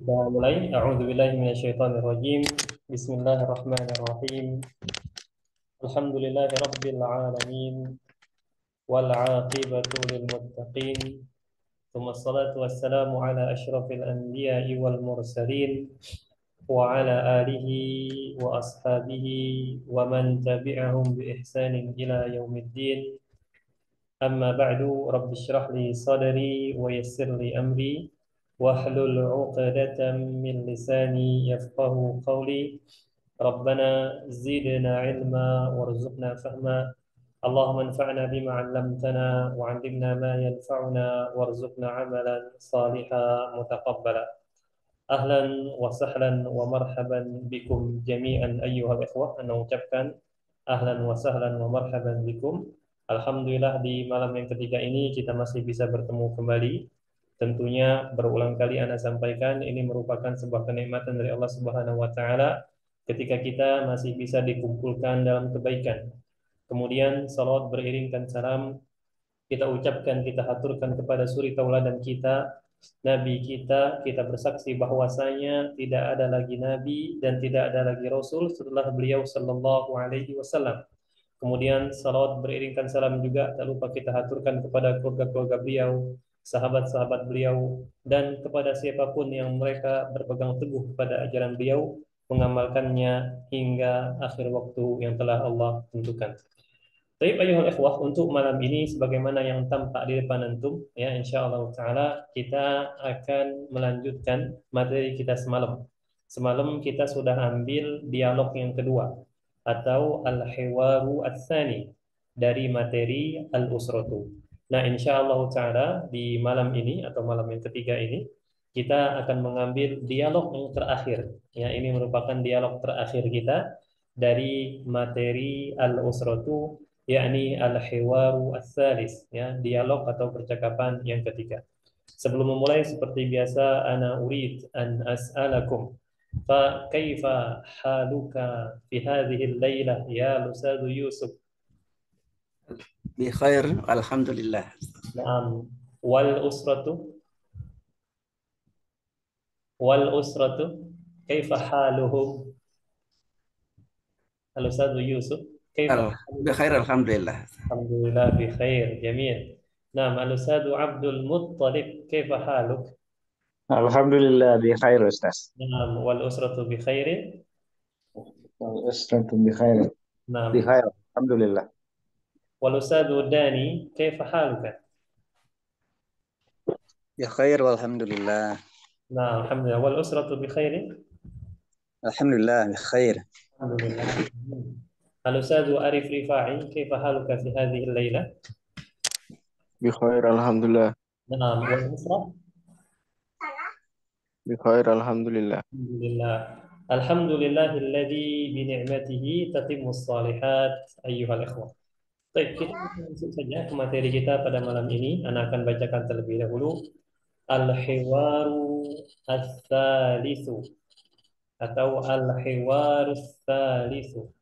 Udah mulai. A'udzubillahi minasyaitonirrajim. Bismillahirrahmanirrahim. Alhamdulillahi rabbil alamin wal 'aqibatu lil muttaqin. Tsumma ssalatu wassalamu ala asyrafil anbiya'i wal mursalin wa ala alihi wa ashabihi wa man tabi'ahum bi ihsanin ila yaumiddin. Amma ba'du, rabbi shrah li sadri wa yassir li amri wahlul 'uqdatam min lisani yafqahu qawli. ربنا زدنا علما وارزقنا فهما اللهم انفعنا بما علمتنا وعلمنا ما ينفعنا وارزقنا عملا صالحا متقبلا أهلا وسهلا ومرحبا بكم جميعا أيها الإخوة. Anda ucapkan ahlan wa sahlan wa marhaban bikum. Alhamdulillah di malam yang ketiga ini kita masih bisa bertemu kembali. Tentunya berulang kali Anda sampaikan ini merupakan sebuah kenikmatan dari Allah Subhanahu wa taala ketika kita masih bisa dikumpulkan dalam kebaikan. Kemudian salawat beriringkan salam kita ucapkan, kita haturkan kepada suri tauladan kita, Nabi kita. Kita bersaksi bahwasanya tidak ada lagi Nabi dan tidak ada lagi Rasul setelah beliau Sallallahu Alaihi Wasallam. Kemudian salawat beriringkan salam juga tak lupa kita haturkan kepada keluarga-keluarga beliau, sahabat-sahabat beliau, dan kepada siapapun yang mereka berpegang teguh pada ajaran beliau, mengamalkannya hingga akhir waktu yang telah Allah tentukan. Baik ayuhal ikhwah, untuk malam ini sebagaimana yang tampak di depan antum, ya insyaallah taala kita akan melanjutkan materi kita semalam. Semalam kita sudah ambil dialog yang kedua atau al-hiwaru ats-tsani dari materi al-usratu. Nah, insyaallah taala di malam ini atau malam yang ketiga ini kita akan mengambil dialog yang terakhir. Ya, ini merupakan dialog terakhir kita dari materi al-usratu, yakni al-hiwaru ats-tsalis, ya, dialog atau percakapan yang ketiga. Sebelum memulai seperti biasa ana urid an as'alakum fa kaifa haluka fi hadhihi al-lailah ya Ustaz Yusuf? Bikhair, alhamdulillah. Naam. Wal usratu wal usratu kaifa haluhum? Al Ustaz Yusuf, kaifa haluka? Bikhair, alhamdulillah. Alhamdulillah bi khair, jamil. Naam, Al Ustaz Abdul Muttalib, kaifa haluk? Alhamdulillah bi khair Ustaz. Naam, wal usratu bi khairin. Wal usratu bi khair. Bi Naam. khair. Alhamdulillah. Wal ustadzu Dani, kaifa haluka? Ya khair, walhamdulillah. Naam, alhamdulillah. Wal usratu bi khairin. Alhamdulillah, bi khair. Alhamdulillah. Al ustadzu Arif Rifai, kaifa haluka fi hadhihi al-lailah? Bi khair alhamdulillah. Naam, wal usra. Bi khair alhamdulillah. Alhamdulillah. Alhamdulillahilladzi bi ni'matihi tatimmus shalihat ayyuhal ikhwah. Baik, kita langsung saja ke materi kita pada malam ini. Ana akan bacakan terlebih dahulu al-hiwaru ats-tsalitsu atau al-hiwaru ats-tsalitsu.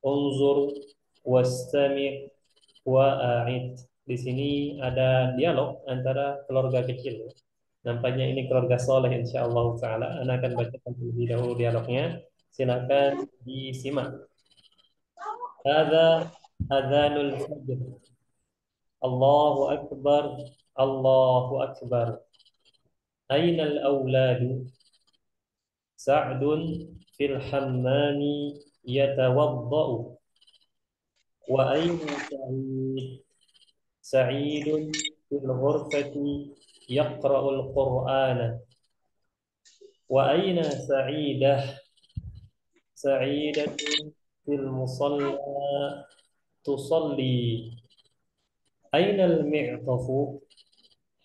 Unzur wastami' wa'id. Di sini ada dialog antara keluarga kecil. Nampaknya ini keluarga soleh insyaallah taala. Ana akan bacakan terlebih dahulu dialognya. Silakan disimak. Hadza adzanul fajr. Allahu akbar. Allahu akbar. Ainal auladu? Sa'dun fil hammami yatawaddau. Wa aina Sa'id? Sa'idun fil ghurfati yaqra'ul Qur'ana. Wa aina Sa'idah? Sa'idatun fil musalla tusalli. Aina al-mi'tafu?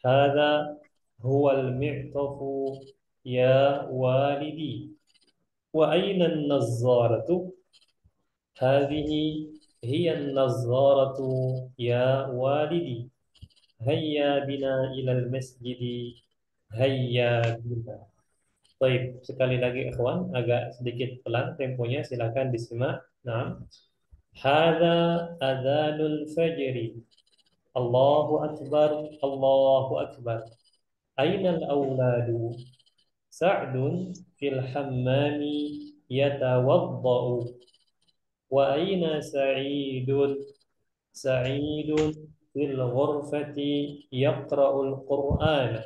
Hadha huwa al-mi'tafu ya walidi. Wa aina an-nazzaratu? Hadhihi hiya an-nazzaratu ya walidi. Hayya bina ilal masjidi. Hayya bina. Baik, sekali lagi ikhwan, agak sedikit pelan temponya, silakan disimak. Nah, hadza adzanul fajri. Allahu akbar, Allahu akbar. Ainal auladu? Sa'dun fil hammami yatawadda'u. Wa aina Sa'idun? Sa'idun fil ghurfati yaqra'ul Qur'an.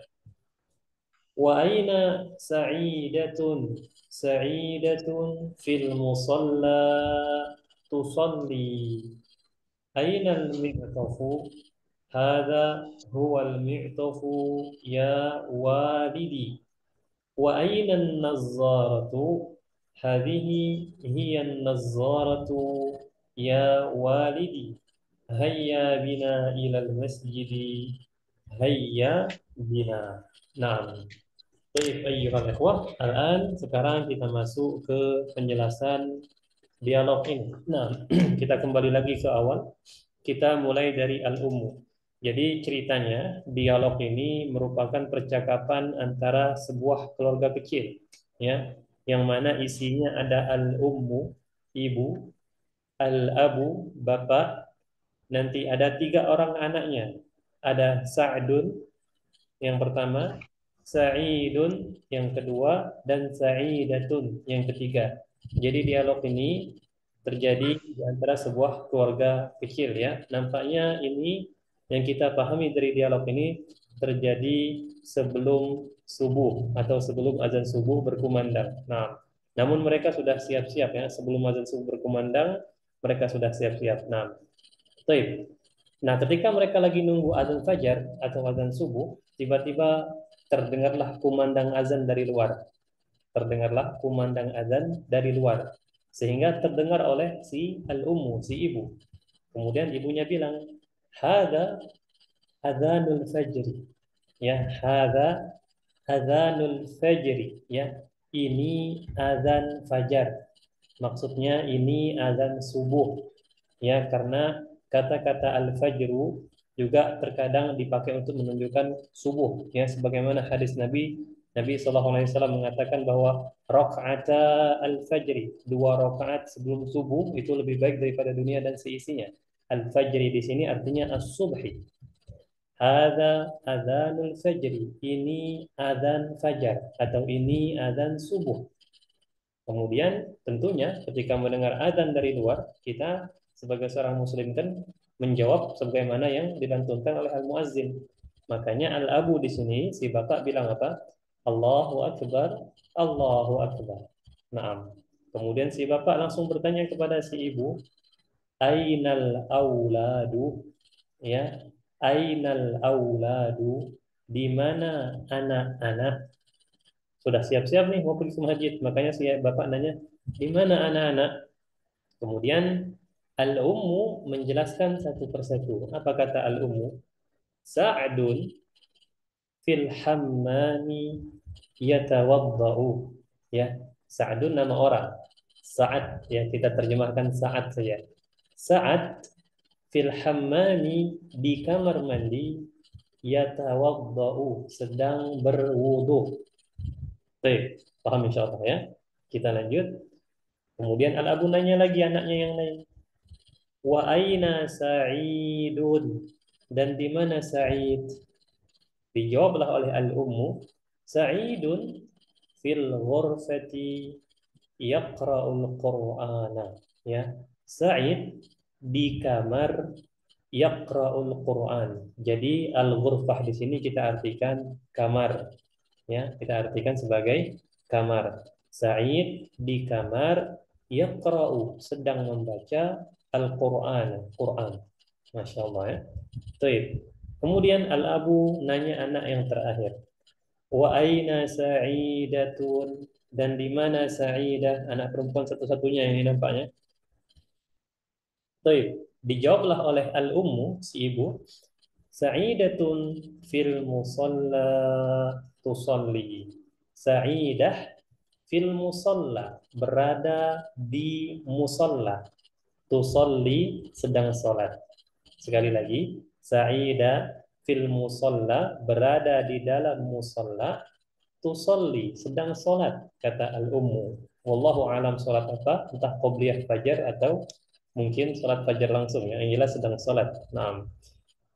Wa aina Sa'idatun? Sa'idatun fil musalla tusalli. Aina al-mi'tafu? Hadha huwa al-mi'tafu ya walidi. Wa aina an-nazzaratu? Hadhihi hiya an-nazzaratu ya walidi. Hayya bina ilal masjidi. Hayya bina. Naam. Baik, ayyuhal ikhwah. Sekarang kita masuk ke penjelasan dialog ini. Nah, kita kembali lagi ke awal. Kita mulai dari al-ummu. Jadi ceritanya dialog ini merupakan percakapan antara sebuah keluarga kecil, ya, yang mana isinya ada al-ummu, ibu, al-abu, bapak, nanti ada 3 orang anaknya. Ada Sa'dun yang pertama, Sa'idun yang kedua, dan Sa'idatun yang ketiga. Jadi dialog ini terjadi di antara sebuah keluarga kecil, ya. Nampaknya ini yang kita pahami dari dialog ini terjadi sebelum subuh atau sebelum azan subuh berkumandang. Nah, namun mereka sudah siap-siap, ya, sebelum azan subuh berkumandang mereka sudah siap-siap. Nah, baik. Nah, ketika mereka lagi nunggu azan fajar atau azan subuh, tiba-tiba terdengarlah kumandang azan dari luar. Terdengarlah kumandang azan dari luar. Sehingga terdengar oleh si al-ummu, si ibu. Kemudian ibunya bilang, "Hada adzanul fajri." Ya, hada adzanul fajri. Ya, ini azan fajar. Maksudnya ini azan subuh. Ya, karena kata-kata al-fajru juga terkadang dipakai untuk menunjukkan subuh, ya, sebagaimana hadis Nabi SAW mengatakan bahwa rakaata al-fajri, 2 rakaat sebelum subuh itu lebih baik daripada dunia dan seisinya. Al-fajri di sini artinya as-subhi. Hadza adzanul fajri, ini adzan fajar atau ini adzan subuh. Kemudian tentunya ketika mendengar adzan dari luar, kita sebagai seorang muslim kan menjawab sebagaimana yang dilantunkan oleh al-muazzin. Makanya al-abu di sini si bapak bilang apa? Allahu akbar, Allahu akbar. Naam. Kemudian si bapak langsung bertanya kepada si ibu, ainal auladu? Ya, ainal auladu? Di mana anak-anak? Sudah siap-siap nih mau pergi ke masjid, makanya si bapak nanya, di mana anak-anak? Kemudian al-ummu menjelaskan satu persatu. Apa kata al-ummu? Sa'dun fil hammami yatawaddau. Ya, Sa'dun nama orang. Sa'ad, ya, kita terjemahkan Sa'ad saja. Sa'ad fil hammami, di kamar mandi, yatawaddau, sedang berwudu. Baik, paham insyaallah, ya. Kita lanjut. Kemudian al-abu nanya lagi anaknya yang lain. Wa aina Sa'idun? Dan di mana Sa'id? Dijawablah oleh al-ummu, Sa'idun fil ghurfati yaqra'ul Qur'ana. Ya, Sa'id di kamar yaqra'ul Qur'an. Jadi al-ghurfah di sini kita artikan kamar. Ya, kita artikan sebagai kamar. Sa'id di kamar yaqra'u, sedang membaca Al-Qur'an, Quran. Masya Allah, ya. Baik. Kemudian al-abu nanya anak yang terakhir. Wa aina Sa'idatun? Dan di mana Sa'idah? Anak perempuan satu-satunya yang ini nampaknya. Baik. Dijawablah oleh al-ummu, si ibu. Sa'idatun fil musalla tusalli. Sa'idah fil musalla, berada di musalla. Tusalli, sedang sholat. Sekali lagi, Sa'idah fil musalla, berada di dalam musalla. Tusalli, sedang sholat, kata al-ummu. Wallahu alam sholat apa? Entah qobliyah fajar atau mungkin sholat fajar langsung, ya. Yang jelas sedang sholat. Naam.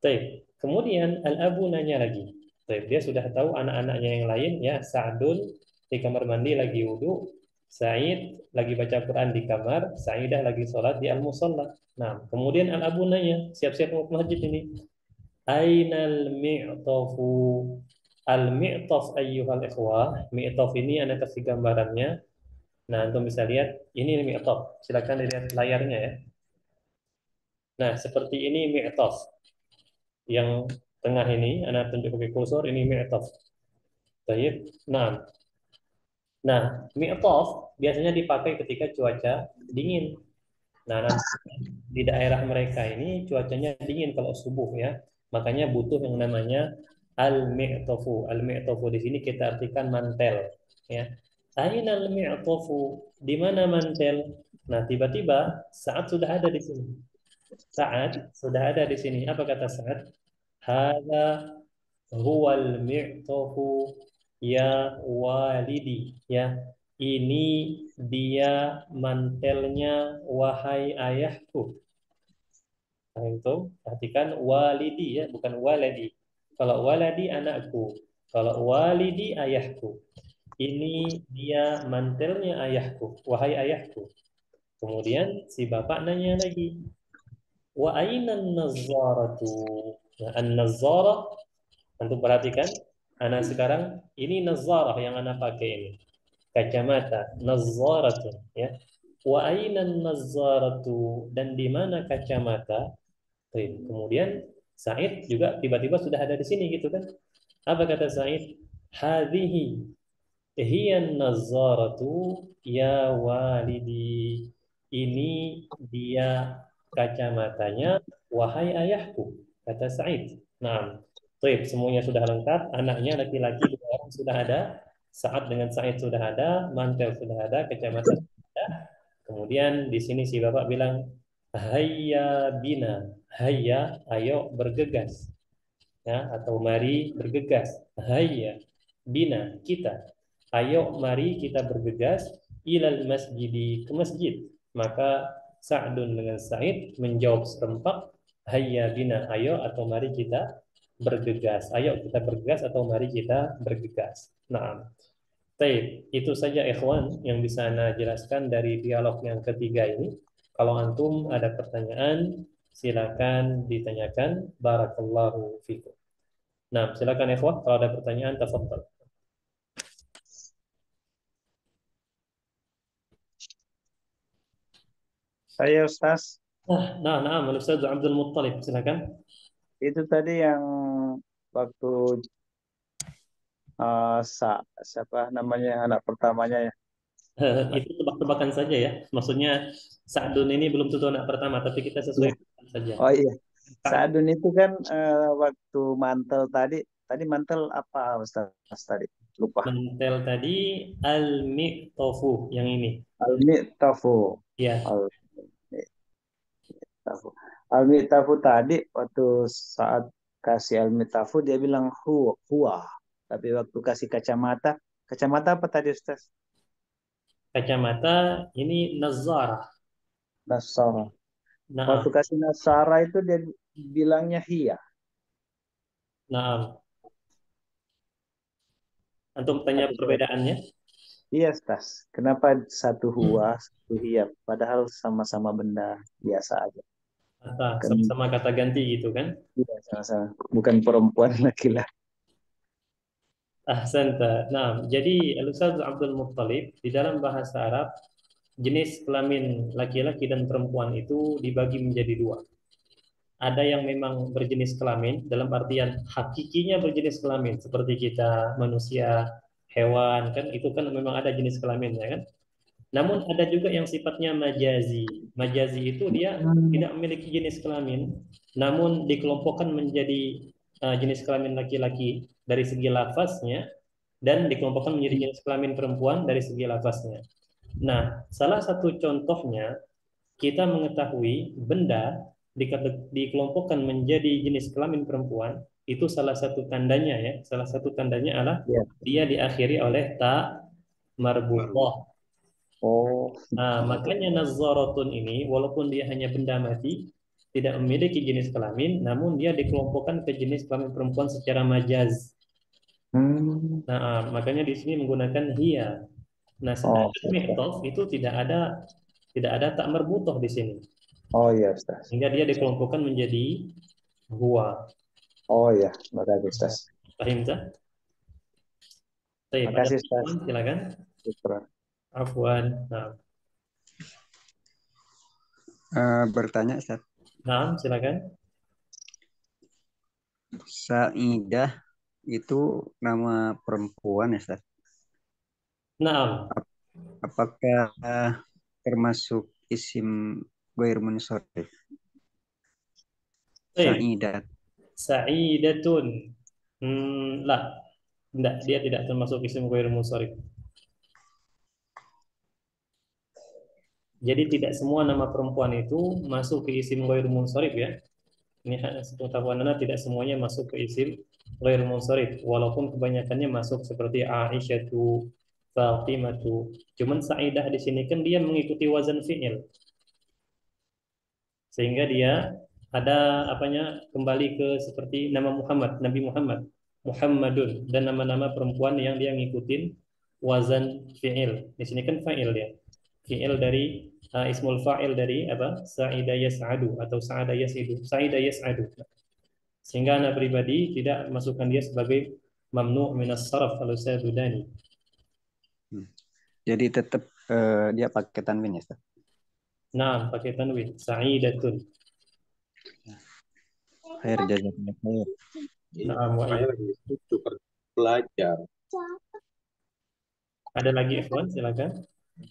Baik. Kemudian al-abu nanya lagi. Baik, dia sudah tahu anak-anaknya yang lain, ya, Sa'dun di kamar mandi lagi wudhu, Sa'id lagi baca Quran di kamar, Sa'idah lagi sholat di al-musalla. Nah, kemudian al-abu nanya, siap-siap mau ke masjid ini. Ainal mi'tafu? Al-mi'taf ayyuhal ikhwah. Mi'taf ini Anda kasih gambarannya. Nah, antum bisa lihat, ini mi'taf. Silakan dilihat layarnya ya. Nah, seperti ini mi'taf. Yang tengah ini, Anda tunjuk pakai kursor, ini mi'taf. Baik. Nah, mi'taf biasanya dipakai ketika cuaca dingin. Nah, nanti di daerah mereka ini cuacanya dingin kalau subuh ya. Makanya butuh yang namanya al-mi'tafu. Al-mi'tafu di sini kita artikan mantel ya. Aina al-mi'tafu? Di mana mantel? Nah, tiba-tiba saat sudah ada di sini. Saat sudah ada di sini. Apa kata saat? Hada huwal mi'tafu ya walidi ya. Ini dia mantelnya wahai ayahku. Nah, itu perhatikan walidi ya, bukan waladi. Kalau waladi anakku, kalau walidi ayahku. Ini dia mantelnya ayahku, wahai ayahku. Kemudian si bapak nanya lagi, wa aina an-nazzaratu? Nah, an-nazzarah, untuk perhatikan, anak sekarang ini nazzarah yang anak pakai ini. Kacamata, nazzaratun ya. Wa aina an-nazzaratu? Dan di mana kacamata? Baik. Kemudian Said juga tiba-tiba sudah ada di sini gitu kan. Apa kata Said? Hadhihi hiya an-nazzaratu ya walidi. Ini dia kacamatanya wahai ayahku, kata Said. Nah, baik, semuanya sudah lengkap, anaknya laki-laki dua orang sudah ada, Saat dengan Said sudah ada, mantel sudah ada, kacamata sudah ada. Kemudian di sini si bapak bilang, hayya bina, hayya, ayo bergegas, ya, atau mari bergegas. Hayya bina, kita, ayo mari kita bergegas ilal masjidi, ke masjid. Maka Sa'dun dengan Sa'id menjawab serempak, hayya bina, ayo atau mari kita bergegas. Ayo kita bergegas atau mari kita bergegas. Nah, baik, itu saja ikhwan yang bisa Anda jelaskan dari dialog yang ketiga ini. Kalau antum ada pertanyaan, silakan ditanyakan. Barakallahu fikum. Nah, silakan ikhwah kalau ada pertanyaan, tafadhal. Saya Ustaz, Nah, Ustaz Abdul Muttalib, silakan. itu tadi yang waktu siapa namanya anak pertamanya ya. Itu tebak-tebakan saja ya. Maksudnya Sa'dun ini belum tentu anak pertama, tapi kita Iya. sesuaikan saja. Oh iya, Sa'd- Saadun itu kan waktu mantel tadi mantel apa Ustaz tadi? Lupa. Mantel tadi al-mi'tofu yang ini. Almi Tafu. Ya, Almi Tafu. Almi Tafu tadi waktu saat kasih Almi Tafu dia bilang huwa. Tapi waktu kasih kacamata, kacamata apa tadi Ustaz? kacamata ini nazarah. Nasara. Waktu Nah, kasih Nasara itu dia bilangnya hia. nah, antum tanya Tapi saya, perbedaannya. iya Ustaz. Kenapa satu huwa, satu hia? Padahal sama-sama benda biasa aja. Kata, Kan sama-sama kata ganti gitu kan. iya sama-sama. Bukan perempuan laki-laki. Ahsanta. Nah, jadi Al-Ustaz Abdul Muttalib di dalam bahasa Arab jenis kelamin laki-laki dan perempuan itu dibagi menjadi dua. Ada yang memang berjenis kelamin dalam artian hakikinya berjenis kelamin seperti kita manusia, hewan kan itu kan memang ada jenis kelaminnya kan. Namun ada juga yang sifatnya majazi. Majazi itu dia tidak memiliki jenis kelamin, namun dikelompokkan menjadi jenis kelamin laki-laki dari segi lafaznya dan dikelompokkan menjadi jenis kelamin perempuan dari segi lafaznya. Nah, salah satu contohnya kita mengetahui benda dikelompokkan menjadi jenis kelamin perempuan itu salah satu tandanya ya, salah satu tandanya adalah Iya. dia diakhiri oleh ta marbutah. Oh, Nah, makanya nazzaratun ini walaupun dia hanya benda mati, tidak memiliki jenis kelamin, namun dia dikelompokkan ke jenis kelamin perempuan secara majaz. Hmm. Nah, makanya di sini menggunakan hiya. Nah, Oh, sedangkan oke, Ustaz. mi'tof itu tidak ada tak marbutoh di sini. Oh iya, Ustaz. Sehingga dia dikelompokkan menjadi huwa. Oh iya, makasih, Ustaz. Paham tak? Baik, ada Makasih, Ustaz. pertanyaan silakan. Syukran. Afwan. Nah, Bertanya, Ustaz. nah, silakan. Saidah itu nama perempuan ya, Ustaz? Nah, Apakah termasuk isim ghair munsharif? baik. Saidat. Sa'idatun. Lah, tidak, dia tidak termasuk isim ghair munsharif. Jadi tidak semua nama perempuan itu masuk ke isim ghair munsharif ya. Ini sepengetahuan Anda tidak semuanya masuk ke isim ghair munsharif walaupun kebanyakannya masuk seperti Aisyatu, Fatimatu. Cuman Sa'idah di sini kan dia mengikuti wazan fi'il sehingga dia ada apanya kembali ke seperti nama Muhammad, Nabi Muhammad, Muhammadun dan nama-nama perempuan yang dia ngikutin wazan fi'il. Di sini kan fa'il ya. Fi'il dari ismul fa'il dari apa? Sa'ida yas'adu atau sa'ada yas'idu. Sa'ida yas'adu. Sehingga anak pribadi tidak masukkan dia sebagai mamnu' minas saraf kalau saya dudani. Hmm. Jadi tetap dia pakai tanwin ya, Ustaz? Nah, pakai tanwin. Sa'idatun. Khair, jazakallah khair. Nah, wa Saya lagi tukar belajar. ada lagi ikhwan, silakan.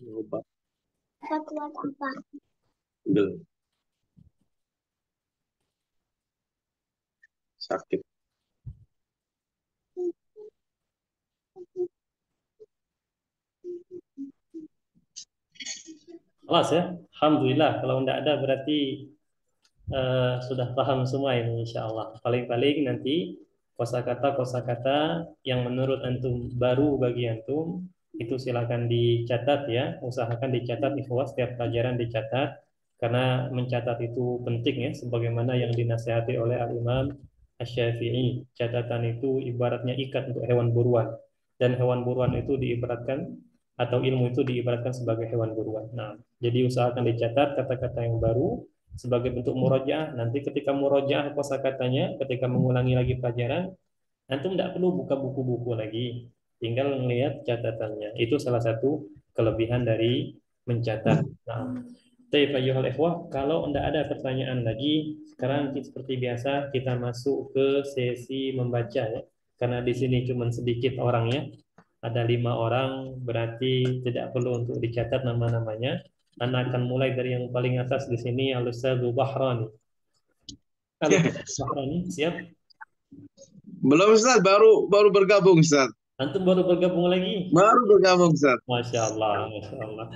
Obat Gel. Sakit. Kelas ya. Alhamdulillah kalau tidak ada berarti sudah paham semua ini insya Allah. Paling-paling nanti kosakata-kosakata yang menurut antum baru bagi antum itu silakan dicatat ya. Usahakan dicatat ikhwas setiap pelajaran dicatat karena mencatat itu penting ya. Sebagaimana yang dinasihati oleh Al-Imam Asy-Syafi'i. Catatan itu ibaratnya ikat untuk hewan buruan dan hewan buruan itu diibaratkan atau ilmu itu diibaratkan sebagai hewan buruan. Nah, jadi usahakan dicatat kata-kata yang baru sebagai bentuk murojaah. Nanti ketika murojaah kosakatanya, ketika mengulangi lagi pelajaran, antum tidak perlu buka buku-buku lagi, tinggal melihat catatannya. Itu salah satu kelebihan dari mencatat. Nah, Taib ayyuhal ikhwah, kalau tidak ada pertanyaan lagi, sekarang seperti biasa kita masuk ke sesi membaca ya. Karena di sini cuma sedikit orangnya, ada 5 orang, berarti tidak perlu untuk dicatat nama-namanya. Anda akan mulai dari yang paling atas di sini, Al-Ustadz Bahrani. Al-Ustadz Bahrani, siap? Belum Ustaz, baru bergabung Ustaz. Antum baru bergabung lagi? Baru bergabung Ustaz. Masya Allah, Masya Allah.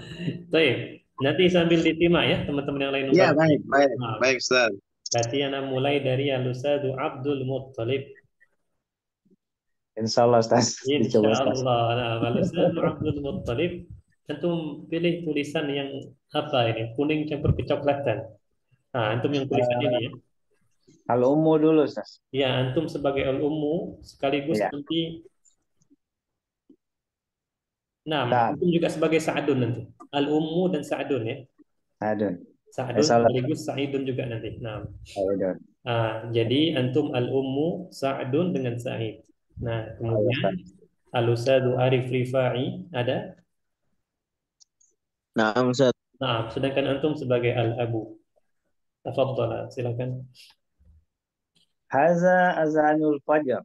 Baik, nanti sambil ditimak ya teman-teman yang lain Ya, membantu. baik, baik, Nah, baik Ustaz. berarti Anda mulai dari Al-Ustadz Abdul Muttalib. Insya Allah, Ustaz. Insya Dicoba, Ustaz. Allah. Nah, Al-Ustadz Abdul Muttalib, antum pilih tulisan yang apa ini? Kuning campur kecoklatan. Nah, antum yang tulisan ini ya. Al-Ummu dulu, Ustaz. Ya, antum sebagai al-ummu sekaligus Iya, nanti. Nah, Sa'ad. antum juga sebagai Sa'adun nanti. Al-ummu dan Sa'adun ya. Adun. Sa'adun Salah. sekaligus Sa'idun juga nanti. Nah, Adun. jadi antum al-ummu Sa'adun dengan Sa'id. Nah, Ayo, kemudian Ustaz. al-Ustadzu Arif Rifai ada. Nah, Ustaz. Nah, sedangkan antum sebagai al-abu. Tafadhal, silakan. Haza azanul fajar.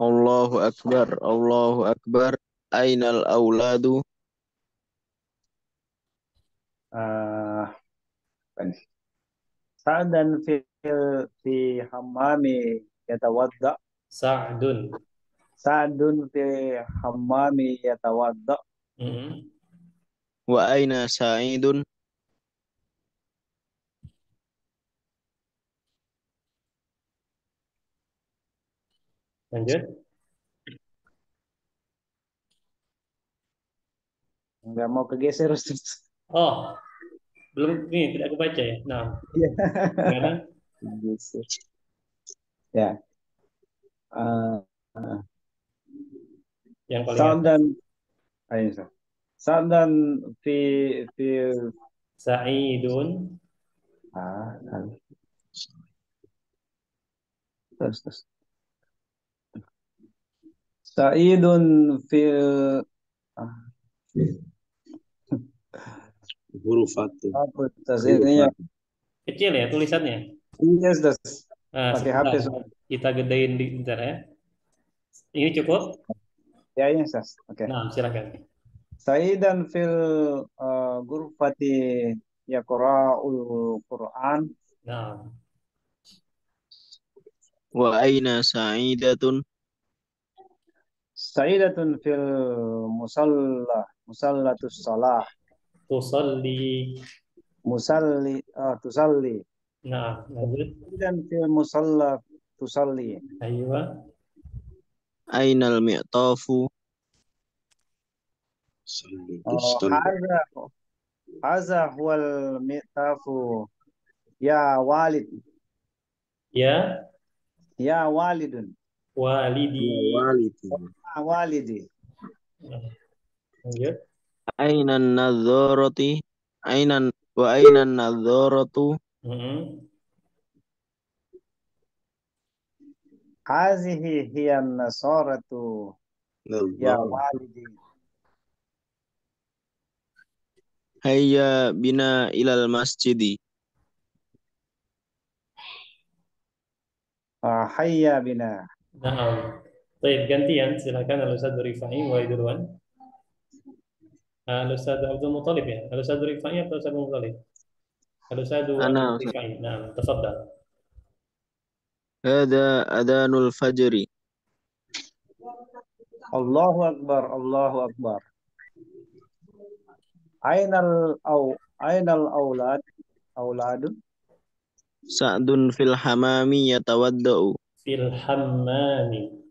Allahu Akbar, Allahu Akbar. Ainal auladu. Ah, apa nih? Sa'dan fi hammami yatawadda. Sa'dun. Sa'dun fi hammami yatawadda. Mhm. Wa aina Sa'idun. Lanjut. Enggak mau kegeser, Ustaz. Oh, belum nih tidak kebaca ya. Nah, Iya. gimana? Geser. Ya. Ah, Yang paling atas. Sa'dan, ayo, Sa'dan fi fi Sa'idun. ah, terus. Sa'idun fil ah, Ghurfatu. apa tas ini ya? Kecil ya tulisannya. Iya, tas. Nah, Pakai HP sebentar. soalnya. Kita gedein di bentar ya. Ini cukup? Ya, iya, tas. Oke. Nah, silakan. Sa'idan fil ghurfati yaqra'ul Qur'an. Nah, Wa aina sa'idatun. Sa'idatun fil musallatus salah. tusalli. Tusalli. Nah, lanjut. Sa'idan fil musalla tusalli. Ayo. Ainal mi'tafu. Oh, hadza huwal mi'tafu ya walid. Ya, Ya walidun. walidi. Ya walidi. Nah, lanjut. Ainan nadzarati. Ainan nadzaratu. Mm-mm. Hazihi hiya nasaratu ya walidi. Hayya bina ilal masjidi. Hayya bina. Nah, baik gantian silakan Al-Ustaz Rifai mulai duluan. Al-Ustaz Abdul Muthalib ya. Al-Ustaz Rifai atau Ustaz Abdul Muthalib? Al-Ustaz Abdul Ana Ustaz. Rifai. Nah, tafadhal. Hada adanul fajri. Allahu akbar, Allahu akbar. Ainal aulad, auladun. Sa'dun fil hamami yatawaddau. Fil hammami.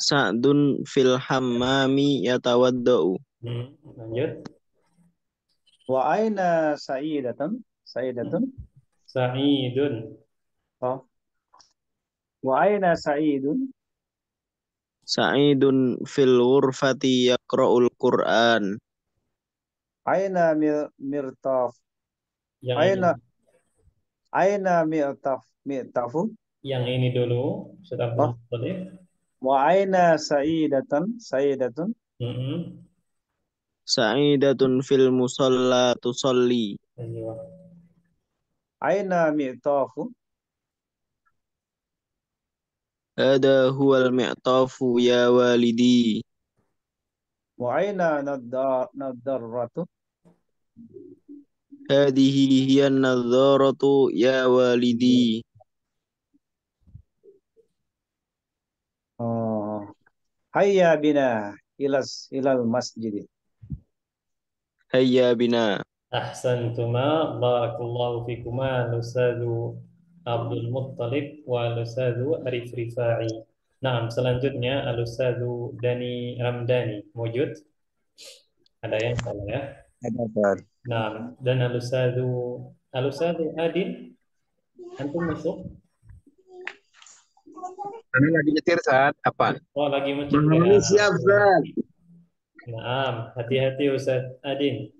Sa'dun fil hammami yatawaddau. Lanjut. Wa aina sa'idatun, sa'idatun. Sa'idun. Oh. Wa aina sa'idun. Sa'idun fil ghurfati yaqra'ul Qur'an. Aina mirtaf. Yang ini. Aina mi'tafu. Yang ini dulu, Ustaz Abdul Oh. Muthalib. Wa aina sa'idatun. Mm-mm. Sa'idatun fil musalla tusalli. Ayo. Aina mi'tafu. Hada huwal mi'tafu ya walidi. Wa aina nadarratu. Hadihi hiyan nadharatu ya walidi. Oh. Hayya bina ilal masjid. Hayya bina. Ahsantuma, barakallahu fikuma, Al-Ustaz Abdul Muttalib wa Al-Ustaz Arif Rifai. Nah, selanjutnya Al-Ustaz Dani Ramdhani. Wujud? Ada yang salah ya? Ada. Nah, dan Al-Ustaz Adil, antum masuk? Karena lagi nyetir saat apa? Oh, lagi macet ya. Ini siap, Zat. Nah, hati-hati Ustaz Adil.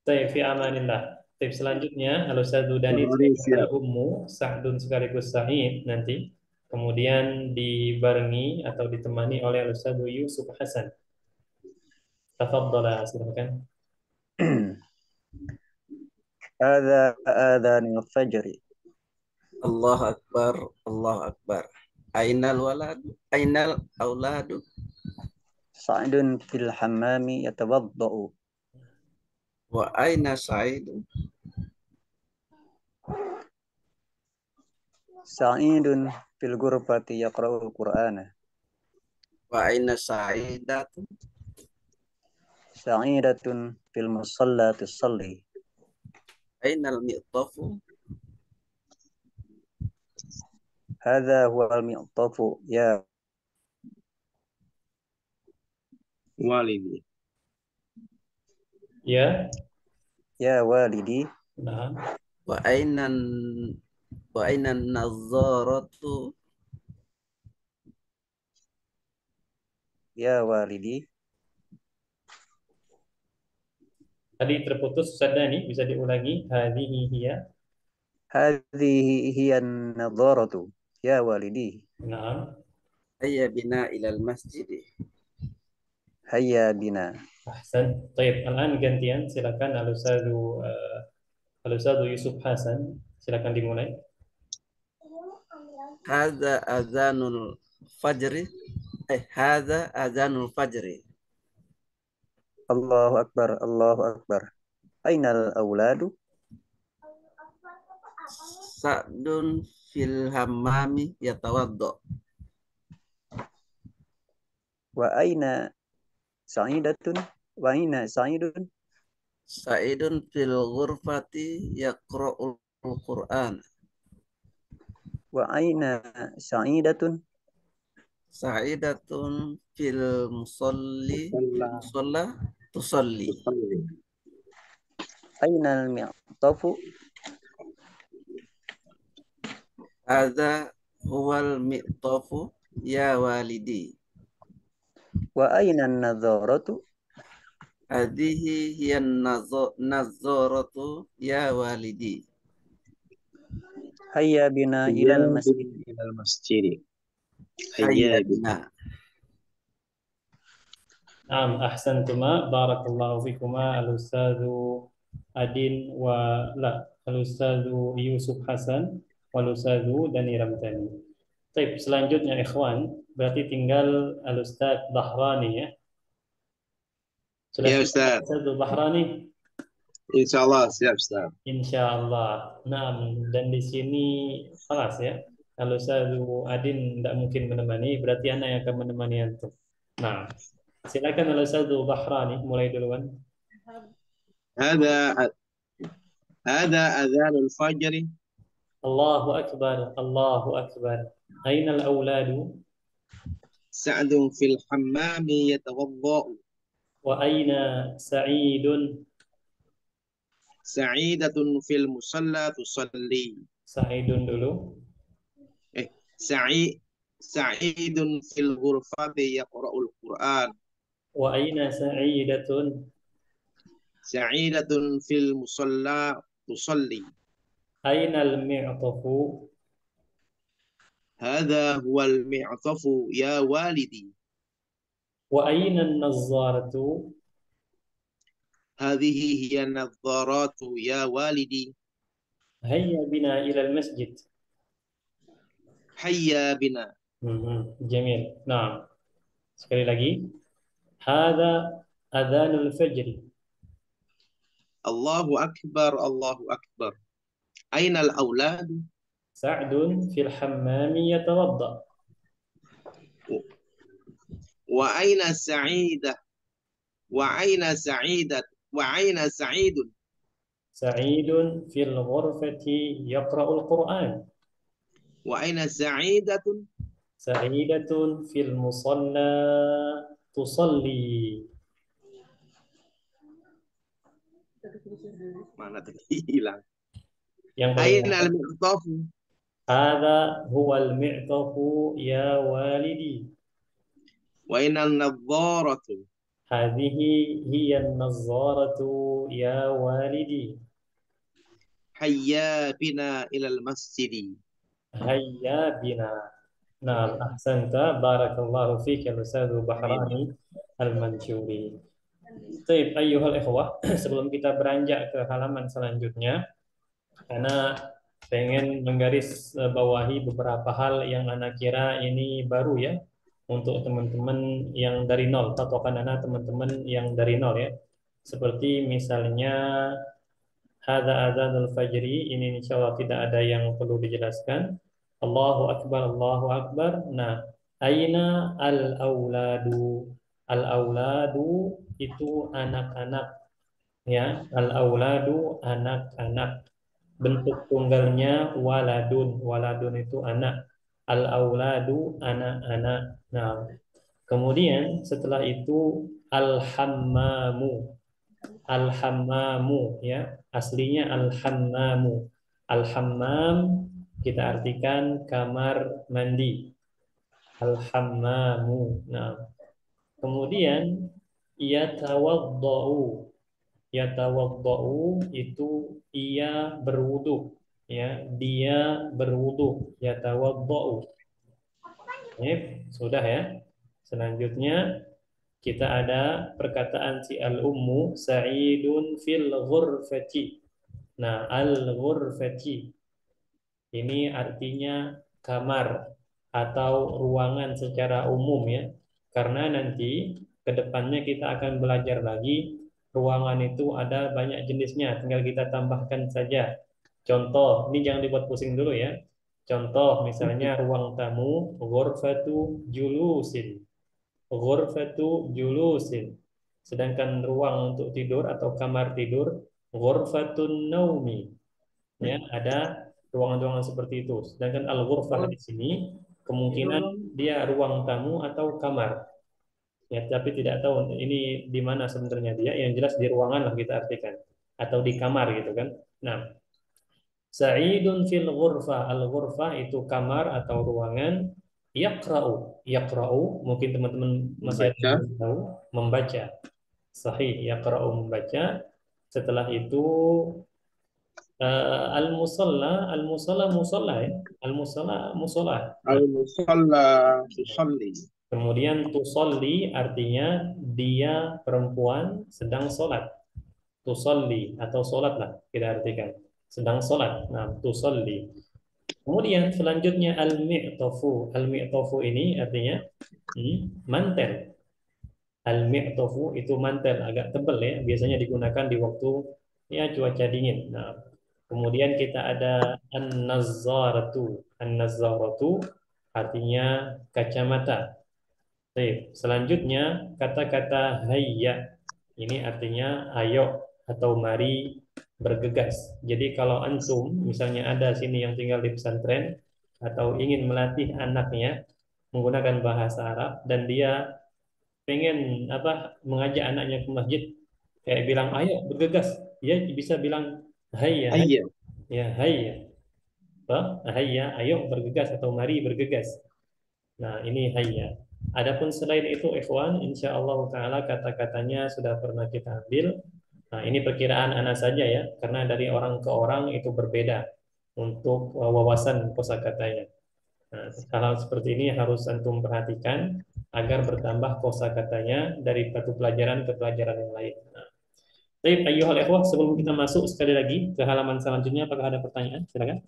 Baik, fi amanillah. Tips selanjutnya, Al-Ustaz Dani Ini siap. Ummu, Sa'dun sekaligus Sa'id nanti. Kemudian dibarengi atau ditemani oleh Al-Ustaz Yusuf Hasan. Tafadhala, silakan. Ada adhanul fajri. Allah Akbar, Allah Akbar. Ainal waladu, ainal auladu. Sa'idun fil hammami yatawaddau. Wa aina sa'idu. Sa'idun fil ghurfati yaqra'ul Qur'ana. Wa aina sa'idatu. Sa'idatun fil musalla tusalli. Ainal mi'tafu. Hadza huwal mi'tafu ya Walidi. Ya. walidi. Nah, Wa ainan nazaratu. ya walidi. Tadi terputus Ustaz Dani, bisa diulangi. Hadhihi hiya. Hadhihi hiya an-nadharatu ya walidi. Naam. Hayya bina ilal masjid. Hayya bina. Ahsan. Baik, الآن gantian silakan Al-Ustadz Yusuf Hasan, silakan dimulai. Hadza azanul fajri. Hadza azanul fajri. Allahu akbar, Allahu akbar. Ainal auladu? Sa'dun fil hammami yatawaddo. Wa aina sa'idatun? Wa aina sa'idun? Sa'idun fil ghurfati yaqra'ul Qur'an. Wa aina sa'idatun? Sa'idatun fil musalla tusalli. Aina al-mi'tafu? Hadza huwal mi'tafu ya walidi. Wa aina an-nadharatu? Hadhihi hiyan nazaratu ya walidi. Hayya bina ilal masjid. ilal masjid. Hayya bina. Naam, ahsantuma, barakallahu fikuma al-Ustadzu Adin al-Ustadzu Yusuf Hasan wal-Ustadzu Dani Ramdhani. Baik, selanjutnya ikhwan, berarti tinggal al-Ustadz Bahrani ya. Sudah Ya siap Ustaz. Ustadz Bahrani? Insyaallah siap Ustaz. Insyaallah. Nah, dan di sini kelas ya. Kalau Ustadzu Adin tidak mungkin menemani, berarti anak yang akan menemani antum. Nah, silakan Ustadzu Bahrani mulai duluan. Hada adzanul fajr. Allahu Akbar, Allahu Akbar. Aina al-auladu? Sa'dun fil hammami yatawaddau. Wa aina Sa'idun? Sa'idatun fil musalla tusalli. Sa'idun dulu. Sa'idun fil ghurfati yaqra'ul Qur'an. Wa aina Sa'idatun? Sa'idatun fil musalla tusalli. Aina al-mi'tafu? Hadha huwal mi'tafu ya walidi. Wa aina an-nazzaratu? Hadhihi hiya nadharatu ya walidi. Hayya bina ila al-masjid. Hayya bina. Jamil. Nah, sekali lagi. Hada adhanul fajri. Allahu akbar, Allahu akbar. Aina al-aulad? Sa'dun fil hammami yatawadda. Wa aina sa'idah? Wa aina sa'idat? Wa aina sa'idun? Sa'idun fil ghurfati yaqra'ul Qur'an. Wa aina sa'idatun? Sa'idatun fil musalla tusalli. Mana tadi hilang? Yang Aina paling al-mi'tafu? Hada huwal mi'tafu ya walidi. Wa aina an-nadharatu? Hadhihi hiya an-nazzaratu ya walidi. Hayya bina ilal masjidi. Hayya bina. Nah, ahsanta, barakallahu fik ya Ustadz Bahrani Al-Mansyuri. Baik, ayyuhal ikhwah, sebelum kita beranjak ke halaman selanjutnya, karena pengen menggaris bawahi beberapa hal yang anak kira ini baru ya untuk teman-teman yang dari nol, patokan anak teman-teman yang dari nol ya. Seperti misalnya hadza adzanul fajri, ini insyaallah tidak ada yang perlu dijelaskan. Allahu akbar, Allahu akbar. Nah, aina al-auladu? Al-auladu itu anak-anak ya. Al-auladu anak-anak. Bentuk tunggalnya waladun. Waladun itu anak. Al-auladu anak-anak. Nah, kemudian setelah itu al-hammamu. Al-hammamu ya. Aslinya al-hammamu. Al-hammam kita artikan kamar mandi. Al-hammamu. Nah, Kemudian yatawaddau. Yatawaddau itu ia berwudu, ya, dia berwudu. Yatawaddau. Ini sudah ya. Selanjutnya kita ada perkataan si al-ummu sa'idun fil ghurfati. Nah, al-ghurfati ini artinya kamar atau ruangan secara umum ya. Karena nanti ke depannya kita akan belajar lagi ruangan itu ada banyak jenisnya, tinggal kita tambahkan saja. Contoh, ini jangan dibuat pusing dulu ya. Contoh misalnya ruang tamu ghurfatu julusin. Ghurfatu julusin. Sedangkan ruang untuk tidur atau kamar tidur ghurfatun naumi. Ya, ada ruangan-ruangan seperti itu. Sedangkan al-ghurfah di sini kemungkinan dia ruang tamu atau kamar. Ya, tapi tidak tahu ini di mana sebenarnya dia. Yang jelas di ruangan lah kita artikan atau di kamar gitu kan. Nah, Sa'idun fil ghurfah. Al-ghurfah itu kamar atau ruangan. Yaqra'u. Yaqra'u, mungkin teman-teman masih ada yang Membaca. belum tahu, membaca. Sahih, yaqra'u membaca. Setelah itu al-musalla musalla ya. Al-musalla musalla. Nah, Al-musalla tusalli. kemudian tusolli artinya dia perempuan sedang sholat. Tusolli atau sholat lah kita artikan. Sedang sholat. Nah, tusolli. Kemudian selanjutnya al-mi'tafu. Al-mi'tafu ini artinya mantel. Al-mi'tafu itu mantel agak tebal ya. Biasanya digunakan di waktu ya cuaca dingin. Nah, kemudian kita ada an-nazzaratu. An-nazzaratu artinya kacamata. Baik, selanjutnya kata-kata hayya. Ini artinya ayo atau mari bergegas. Jadi kalau antum misalnya ada sini yang tinggal di pesantren atau ingin melatih anaknya menggunakan bahasa Arab dan dia pengen mengajak anaknya ke masjid kayak bilang ayo bergegas, dia bisa bilang hayya, hayya. Hayya. Ya hayya. Apa? Hayya, ayo bergegas atau mari bergegas. Nah, ini hayya. Adapun selain itu, ikhwan, insya Allah Ta'ala kata-katanya sudah pernah kita ambil. Nah, ini perkiraan anak saja ya, karena dari orang ke orang itu berbeda untuk wawasan kosakatanya. Nah, hal-hal seperti ini harus antum perhatikan agar bertambah kosakatanya dari satu pelajaran ke pelajaran yang lain. Nah, baik, ayyuhal ikhwah, sebelum kita masuk sekali lagi ke halaman selanjutnya, apakah ada pertanyaan? Silakan.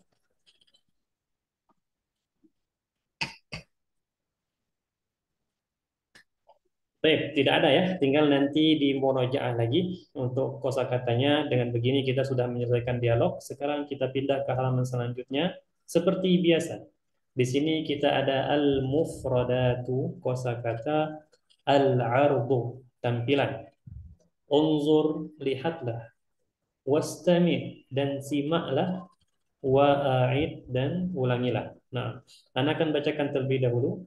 Baik, tidak ada ya. Tinggal nanti di murojaah lagi untuk kosakatanya. Dengan begini kita sudah menyelesaikan dialog. Sekarang kita pindah ke halaman selanjutnya. Seperti biasa. Di sini kita ada al-mufradatu, kosakata, al-ardu, tampilan. Unzur, lihatlah. Wastami', dan simaklah. Wa'a'id, dan ulangilah. Nah, Anda akan bacakan terlebih dahulu.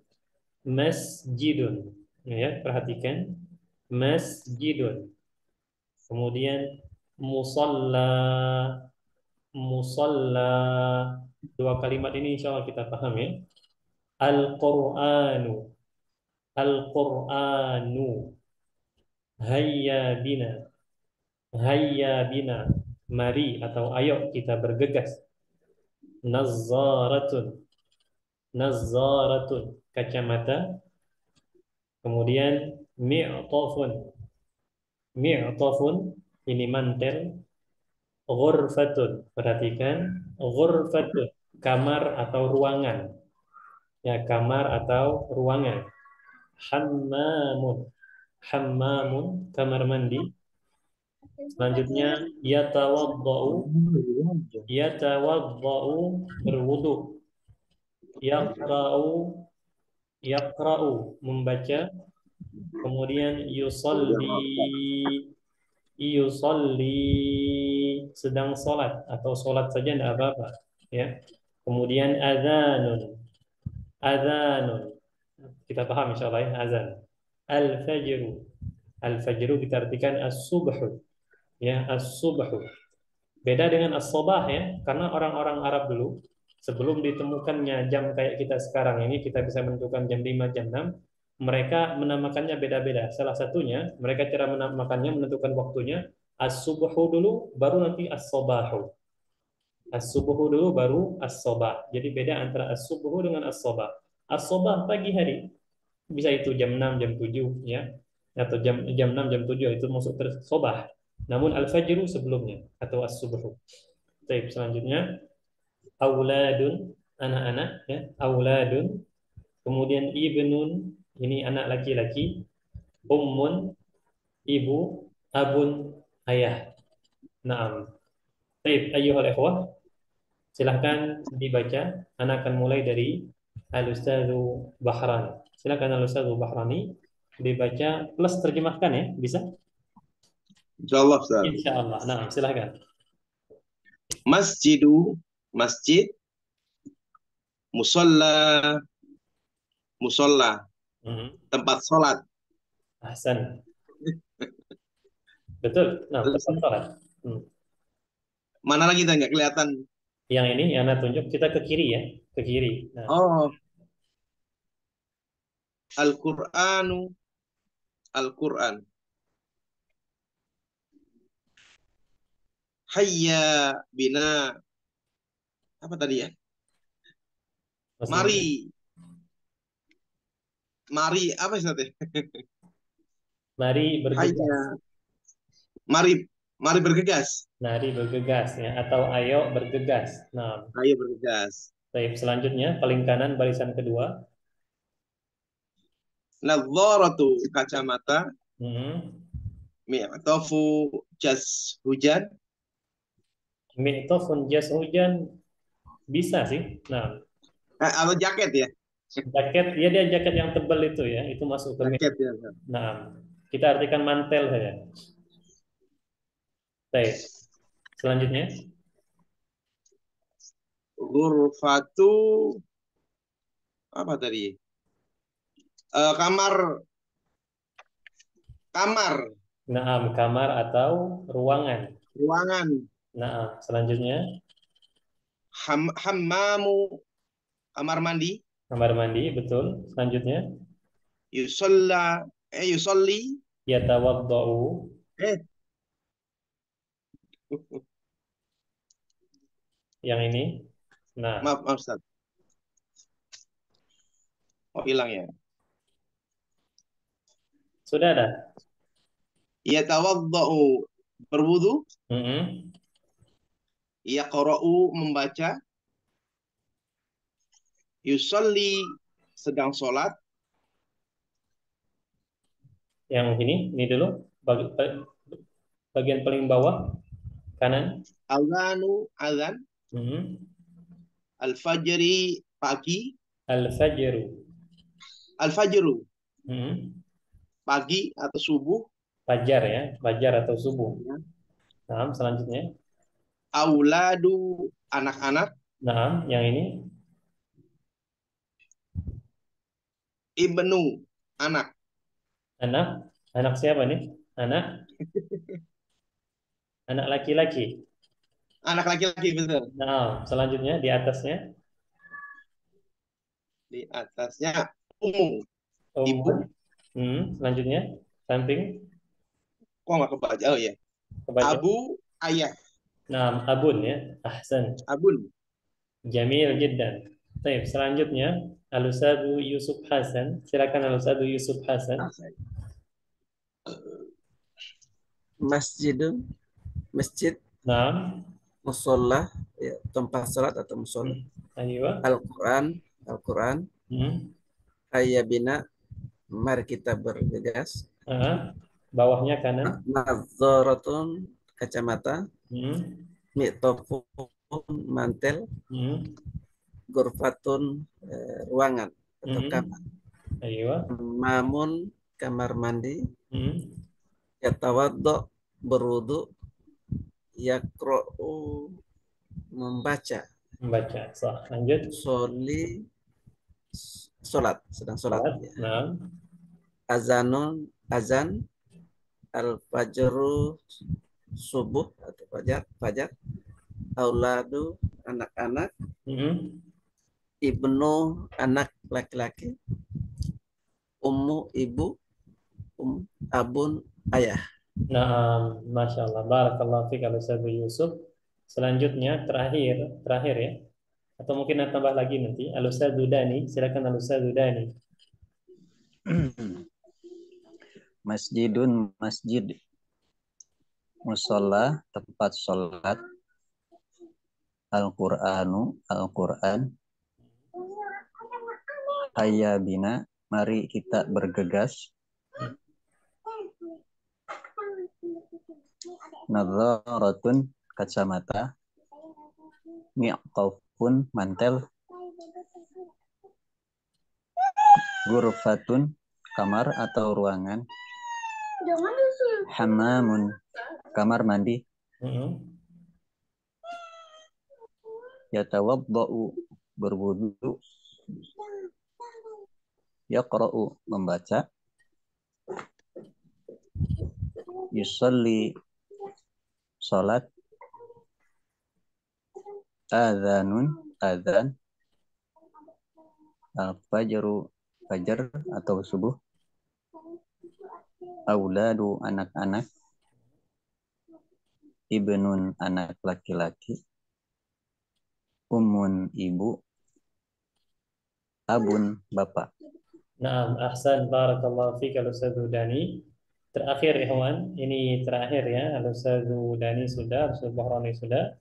Masjidun. Ya, perhatikan. Masjidun. Kemudian musalla. Musalla. Dua kalimat ini insya Allah kita paham ya. Al-Qur'anu. Al-Qur'anu. Hayya bina. Hayya bina. Mari atau ayo kita bergegas. Nazzaratun. Nazzaratun. Kacamata. Kemudian mi'tafun. Mi'tafun ini mantel. Ghurfatun. Perhatikan. Ghurfatun. Kamar atau ruangan. Ya, kamar atau ruangan. Hammamun. Hammamun. Kamar mandi. Selanjutnya yatawaddau. Yatawaddau. Berwudu. Yaqra'u. Yaqra'u. Membaca. Kemudian yusalli. Yusalli, sedang sholat atau sholat saja tidak apa-apa ya. Kemudian adzanun. Adzanun, kita paham insyaallah ya, azan. Al-fajru. Al-fajru kita artikan as-subhu ya, as-subhu. Beda dengan as-sabah ya, karena orang-orang Arab dulu sebelum ditemukannya jam kayak kita sekarang ini, kita bisa menentukan jam 5, jam 6. mereka menamakannya beda-beda. Salah satunya, mereka cara menamakannya, menentukan waktunya, as-subuhu dulu, baru nanti as-sobahu. As-subuhu dulu, baru as-sobah. Jadi beda antara as-subuhu dengan as-sobah. As-sobah pagi hari, bisa itu jam 6 jam 7 ya. Atau jam jam 6 jam 7 itu masuk ke sobah. Namun al-fajru sebelumnya, atau as-subuhu. Baik, selanjutnya, auladun, anak-anak, ya. Auladun, kemudian ibnun, ini anak laki-laki, ummun, ibu, abun, ayah. Naam. Baik, ayyuhal ikhwah, silahkan dibaca. Anak akan mulai dari Al-Ustadzu Bahrani. Silahkan Al-Ustadzu Bahrani dibaca plus terjemahkan ya, bisa? Insyaallah, Ustaz. Insya Allah. Nah, silahkan. Masjidu, masjid, musolla, musolla, Hmm. tempat sholat. Ahsan. Betul. Nah, Terus tempat sholat. Hmm. mana lagi tanya kelihatan? Yang ini yang Anda tunjuk, kita ke kiri ya, ke kiri. Nah, Oh, Al-Qur'anu, Al-Qur'an. Hayya bina. Apa tadi ya? maksudnya, Mari. Mari apa sih tadi? mari bergegas. Hayya. Mari, mari bergegas. Mari bergegas ya, atau ayo bergegas. Nah, Ayo bergegas. baik, selanjutnya paling kanan barisan kedua. Nadharatu, kacamata. Hmm. Mi'tofu, jas hujan. Mi'tofun jas hujan bisa sih. Nah, Atau jaket ya? jaket, ya dia jaket yang tebal itu ya, itu masuk ke Jaket ya. Nah, kita artikan mantel saja. Baik. Selanjutnya, Ghurfatu, apa tadi? Kamar, kamar, naam, kamar atau ruangan. ruangan. Nah, selanjutnya, Hammamu, kamar mandi. kamar mandi, betul. Selanjutnya, Yusolla, yusolli. yatawaddau, Eh, yang ini. Nah, maaf, maaf, Ustaz. Oh, hilang ya. sudah ada. Yatawaddau, berwudu. Mm-mm. Yaqra'u, membaca. Yusolli, sedang sholat. Yang ini dulu. Bagian paling bawah, kanan. Azanu, azan. Mm-mm. Al-fajri, pagi. Al-fajru. Al-fajru, Mm-mm. pagi atau subuh. Fajar ya, fajar atau subuh. Nah, selanjutnya. Auladu, anak-anak. Nah, yang ini. Ibnu, anak. Anak siapa nih? Anak laki-laki. Anak laki-laki, betul. Nah, selanjutnya di atasnya Di atasnya umum, ibu. umur. Selanjutnya samping Kok nggak kebaca? Oh ya. kebaca. Abu, ayah. Nah, abun ya. Ahsan. Abun. Jamil jiddan. Baik, selanjutnya Al-Ustadzu Yusuf Hasan. Silakan Al-Ustadzu Yusuf Hasan. Masjidun, masjid, Nah, musola, ya, tempat salat atau musola. ayo. Al-Quran, Al-Quran. Hmm. Hayya bina, mari kita bergegas. Bawahnya kanan. Nadzaratun, kacamata. Hmm. Mi'tofun, mantel. Ghurfatun, ruangan atau kamar. Ayo. Mamun, kamar mandi. Hmm. Yatawaddo, berwudu. Yaqra'u, membaca. Membaca. Sah. Lanjut. Soli, solat, sedang solat. Salat. Nah. Azanun, azan. Al-fajru, subuh atau fajar, fajar. Auladu, anak-anak. Hmm. Ibnu, anak laki-laki. ummu ibu, abun ayah. Nah, Masya Allah. Barakallahu fiik Al-Ustaz Yusuf. Selanjutnya terakhir ya. Atau mungkin ada tambah lagi nanti. Al-Ustaz Dani, silakan Al-Ustaz Dani. Masjidun masjid, musola tempat sholat, Al-Qur'anu Al-Qur'an, hayya bina mari kita bergegas, nadzaratun kacamata, mi'qafun mantel, ghurfatun kamar atau ruangan, hammamun kamar mandi, yatawaddau berwudu, yaqra'u membaca, yusalli salat, adzanun adzan, al-fajru fajar atau subuh, auladu anak-anak, ibnun anak laki-laki, ummun ibu, abun bapak. Naam, ahsan, barakallahu fiik Al-Ustaz Dani. Terakhir Ikhwan, ini terakhir ya. Al-Ustaz Dani sudah, Al-Ustaz Bahrani sudah.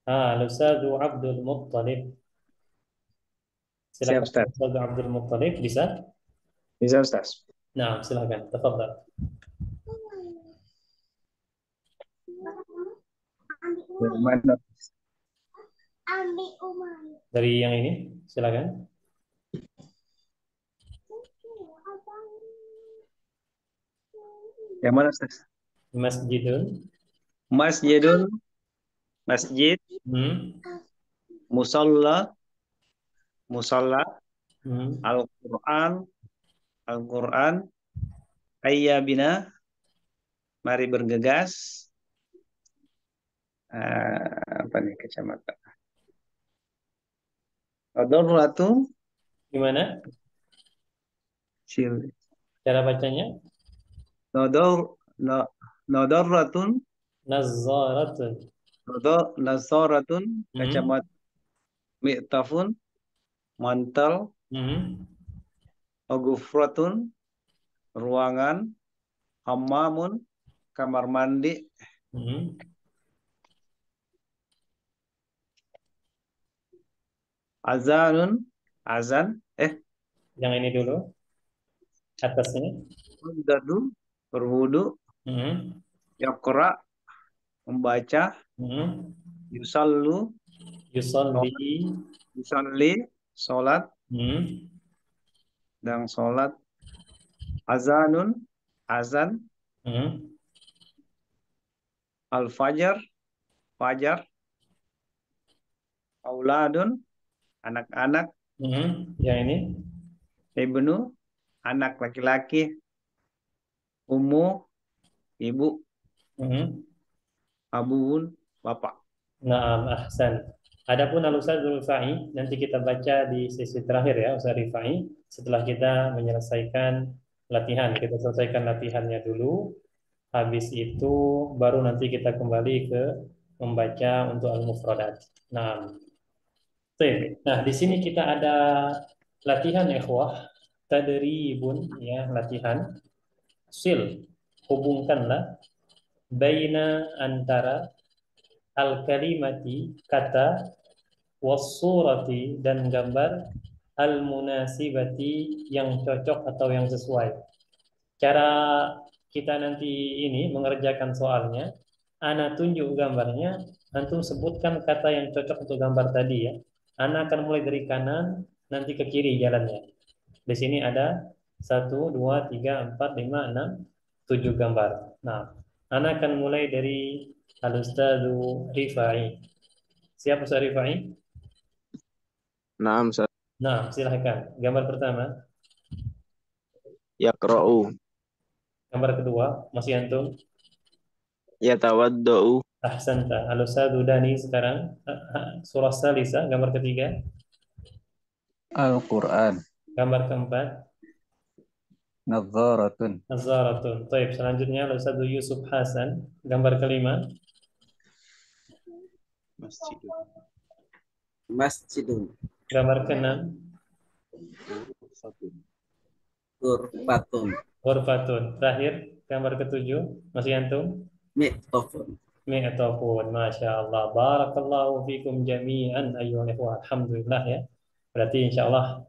Al-Ustaz Abdul Muttalib. Siap, Silakan Ustaz. Ustaz Abdul Muttalib, bisa? Bisa, Ustaz. Nah, silakan. Tafadhal. Dari mana? Dari yang ini, silakan. Yang mana, Ustaz? Masjidun. Masjidun, masjid, Hmm. musolla, Hmm. Al-Qur'an, Al-Qur'an, hayya bina, mari bergegas. Apa nih kacamata? Nadaratu, Gimana cil. cara bacanya? Nadar, nadaratun, Nazzaratun. nazaratun, Hmm. kacamata, mi'tafun, mantel, Hmm. ghufratun, ruangan, hammamun, kamar mandi, Hmm. azanun, azan, Yang ini dulu, atasnya. dadu, berwudu, Hmm. yaqra, membaca, Hmm. yusallu, Yusolli. yusalli, sholat, Hmm. dan sholat, azanun, azan, Hmm. al-fajar, fajar, auladun, anak-anak, Hmm. Yang ini. ibnu, anak laki-laki, ummu, ibu, Hmm. abun, bapak. Naam, ahsan. Adapun Al-Ustaz Rifai, nanti kita baca di sesi terakhir ya, Ustaz Rifai. Setelah kita menyelesaikan latihan, kita selesaikan latihannya dulu. Habis itu baru nanti kita kembali ke membaca untuk al-mufradat. Nah, baik. Nah, di sini kita ada latihan ikhwah, tadribun ya, latihan. Sil, hubungkanlah baina antara al-kalimati kata wasurati dan gambar al-munasibati yang cocok atau yang sesuai. Cara kita nanti ini mengerjakan soalnya, Ana tunjuk gambarnya, antum sebutkan kata yang cocok untuk gambar tadi ya. Ana akan mulai dari kanan, nanti ke kiri jalannya. Di sini ada 1, 2, 3, 4, 5, 6, 7 gambar. Nah, Ana akan mulai dari Al-Ustadzu Rifai. Siapa Ustaz Rifai? Naam, Ustaz. Nah, silahkan. Gambar pertama, Yaqra'u, gambar kedua, masih antum. yatawaddau, Ahsanta. Al-Ustadzu Dani sekarang. Surah Salisa, gambar ketiga. Al-Qur'an, Gambar keempat, Nadzaratun. Nazaratun. Baik, selanjutnya Ustaz Yusuf Hasan, gambar kelima. Masjidun. Masjidun. Gambar keenam, Ghurfatun. Ghurfatun. Ghurfatun. Terakhir, gambar ketujuh, masih antum? Mi'tofun. Mi'tafun. Masya Allah. Barakallahu fikum jami'an ayyuhal ikhwah. Alhamdulillah ya. Berarti insya Allah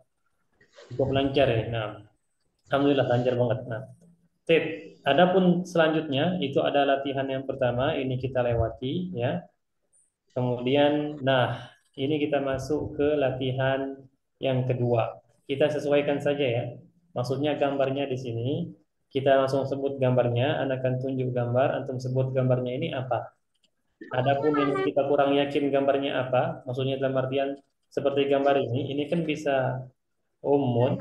cukup lancar ya. Nah, Alhamdulillah lancar banget. Nah, tip. Adapun selanjutnya itu ada latihan yang pertama. Ini kita lewati ya. Kemudian, nah, ini kita masuk ke latihan yang kedua. Kita sesuaikan saja ya. Maksudnya gambarnya di sini, kita langsung sebut gambarnya, Anda akan tunjuk gambar, antum sebut gambarnya ini apa. Adapun yang kita kurang yakin gambarnya apa, maksudnya dalam artian seperti gambar ini kan bisa ummun,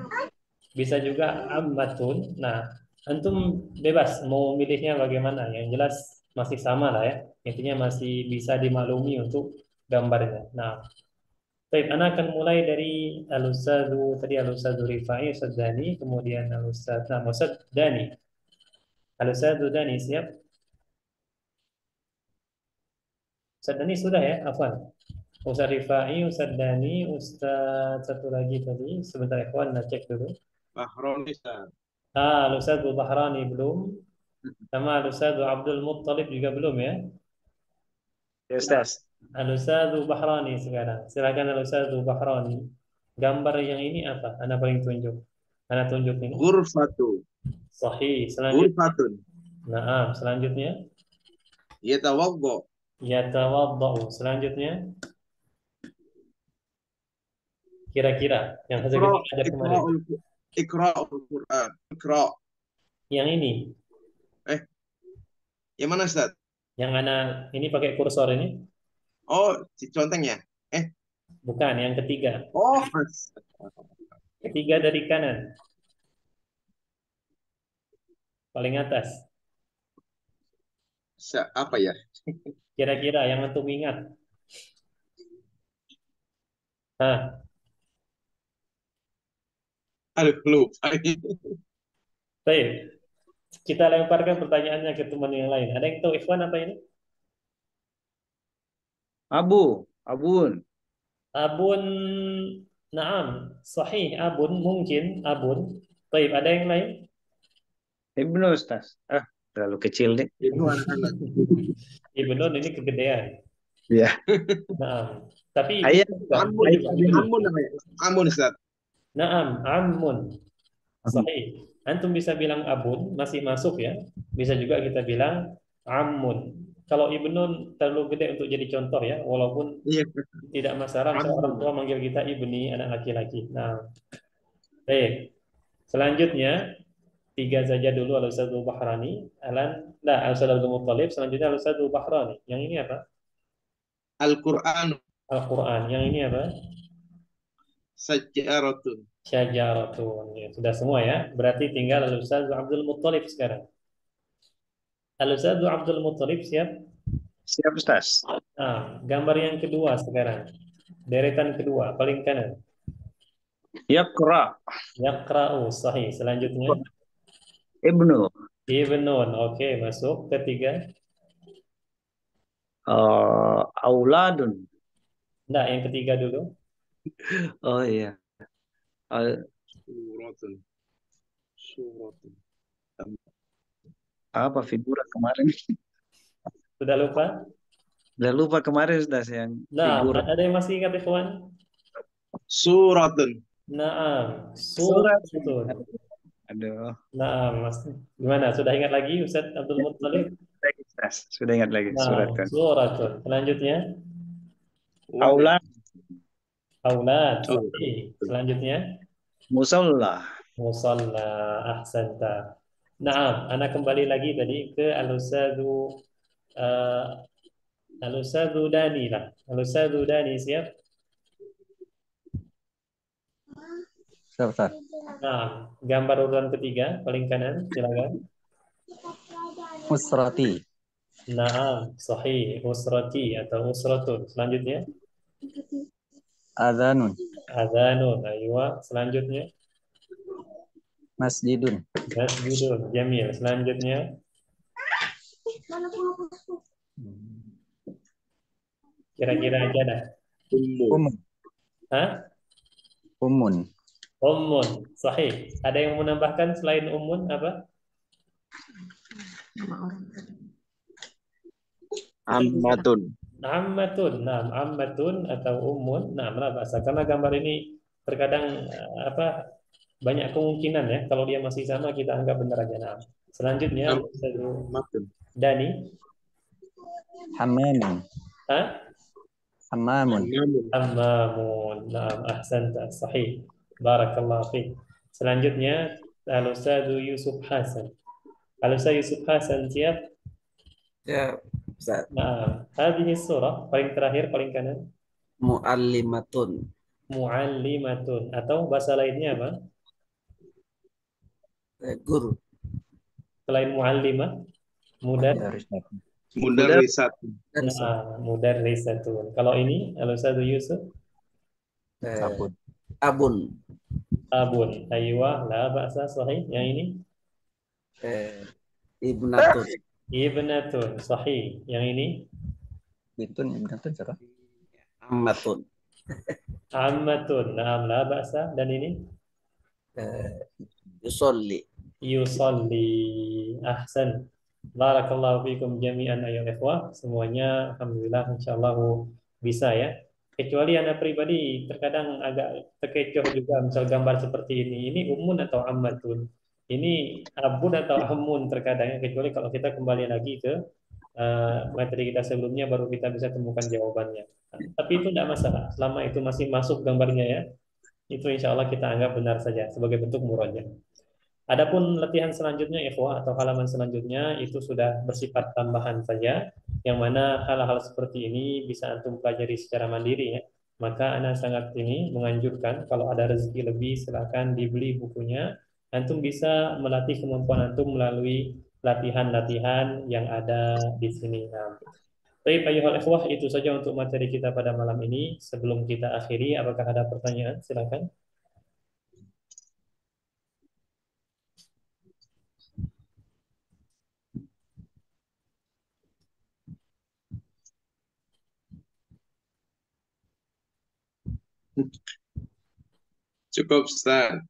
bisa juga ammatun. Nah, antum bebas mau milihnya bagaimana. Yang jelas masih sama lah ya. Intinya masih bisa dimaklumi untuk gambarnya. Nah, baik, Ana akan mulai dari Al-Ustadzu tadi Al-Ustadzu Rifai, Ustadz Dani, kemudian Ustadz Dani. Al-Ustadzu Dani siap? Ustadz Dani sudah ya, Afwan. Ustadz Rifai, Ustadz Dani, Ustadz satu lagi tadi. Sebentar ikhwan, nah cek dulu. Bahroni, Ustaz. Al-Ustadz Bahrani belum. Sama Al-Ustadz Abdul Muttalib juga belum ya. Ya, Ustaz. Al-Ustadz Bahrani sekarang. Silakan Al-Ustadz Bahrani. Gambar yang ini apa? Anda paling tunjuk. Anda tunjuk ini. Ghurfatu. Sahih. Selanjutnya. Ghurfatun. Nah, selanjutnya. Yatawaddo. Yatawaddau. Selanjutnya. Kira-kira yang kita ajar kemarin. Iqra'ul Qur'an. Iqra'. Yang ini. Yang mana, Ustaz? Yang Anda ini pakai kursor ini. Oh, si contengnya. Bukan, yang ketiga. Oh, Ketiga dari kanan. Paling atas. apa ya? Kira-kira yang antum ingat. Nah, Aduh, lupa. baik. Kita lemparkan pertanyaannya ke teman yang lain. Ada yang tahu Ikhwan apa ini? Abun. Abun, naam, sahih. Abun, mungkin. Abun. Baik, ada yang lain? Ibnu, Ustaz. Terlalu kecil deh. Itu anak-anak. Ibnun ini kegedean. Iya. Naam. Tapi Ayat. Amun namanya. Amun, Ustaz. naam, amun. Sahih. Antum bisa bilang abun, masih masuk ya. Bisa juga kita bilang amun. Kalau ibnun terlalu gede untuk jadi contoh ya, walaupun Iya. tidak masalah kalau Amun. orang tua manggil kita ibni, anak laki-laki. Nah, baik. Selanjutnya tiga saja dulu Al-Ustadzul Bahrani, Al-Ustadzul Muttalib, selanjutnya Al-Ustadzul Bahrani. Yang ini apa? Al-Qur'an Al-Quran. Yang ini apa? Sajaratun. Syajaratun. Ya, sudah semua ya. Berarti tinggal Al-Ustadzul Abdul Muttalib sekarang. Al-Ustadzul Abdul Muttalib siap? Siap, Ustaz. Nah, gambar yang kedua sekarang. Deretan kedua, paling kanan. Yaqra. Yaqra'u, sahih. Selanjutnya. Ibnu. Ibnun, oke, masuk. Ketiga. Auladun. Nah, yang ketiga dulu. Oh iya. Suratun. Suratun. Apa figura kemarin? Sudah lupa? Udah lupa kemarin, Ustaz, yang Nah, figura. ada yang masih ingat ikhwan? Suratun. Naam, Surat. suratun. Aduh. Naam, Mas. Gimana? Sudah ingat lagi Ustaz Abdul Muttalib? Ustaz. Sudah ingat lagi. Nah, Suratun. suratun. Selanjutnya, Aulad. aulad. Oh. Sahih. Selanjutnya, Musalla. musalla. Ahsanta. Naam, anak kembali lagi tadi ke uh, Al-Ustadzu Dani lah. Al-Ustadzu Dani siap? Siap, Ustaz. Nah, gambar urutan ketiga, paling kanan, silakan. Usrati. Naam, sahih, usrati atau usratun. Selanjutnya, Adzanun. adzanun. Aywa, selanjutnya, Masjidun. Masjidun. Jamil. Selanjutnya. Kira-kira aja dah. Umun. Hah? Umun. Ummun. Sahih. Ada yang menambahkan selain ummun apa? Ammatun. Ammatun. Nah, ammatun atau ummun. Nah, mana bahasa? Karena gambar ini terkadang banyak kemungkinan ya. Kalau dia masih sama kita anggap benar aja. Nah, selanjutnya Ammatun. Dani. Hamamun. Hah? Hamamun. Hammamun. Naam, ahsanta. Sahih. Barakallahu fiik. Selanjutnya Al-Ustadz Yusuf Hasan. Al-Ustadz Yusuf Hasan siap? Ya, Ustaz. Nah, hadhihi surah paling terakhir paling kanan. Mu'allimatun. Mu'allimatun atau bahasa lainnya apa? Guru. Selain mu'allimah, Mudarrisat. mudarrisatun. Kalau ini Al-Ustadz Yusuf Abun. Abun. Abun. Aywa, la ba'sa sahih. Yang ini Ibnatun. Ibnatun. Sahih. Yang ini Ibnatun siapa? Ammatun. Ammatun. Naam, la ba'sa. Dan ini Yusolli. Yusalli. Ahsan. Barakallahu fikum jami'an ayyuhal ikhwah. Semuanya alhamdulillah insyaallah bisa ya. Kecuali anak pribadi terkadang agak terkecoh juga misal gambar seperti ini. Ini umun atau ammatun? Ini abun atau amun terkadang ya. Kecuali kalau kita kembali lagi ke materi kita sebelumnya baru kita bisa temukan jawabannya. Tapi itu tidak masalah. Selama itu masih masuk gambarnya ya. Itu insya Allah kita anggap benar saja sebagai bentuk murojaah. Adapun latihan selanjutnya ikhwah atau halaman selanjutnya itu sudah bersifat tambahan saja, yang mana hal-hal seperti ini bisa antum pelajari secara mandiri ya. Maka ana sangat ini menganjurkan kalau ada rezeki lebih silakan dibeli bukunya. Antum bisa melatih kemampuan antum melalui latihan-latihan yang ada di sini. Nah, baik ayyuhal ikhwah, itu saja untuk materi kita pada malam ini. Sebelum kita akhiri, apakah ada pertanyaan? Silakan. Cukup, Ustaz.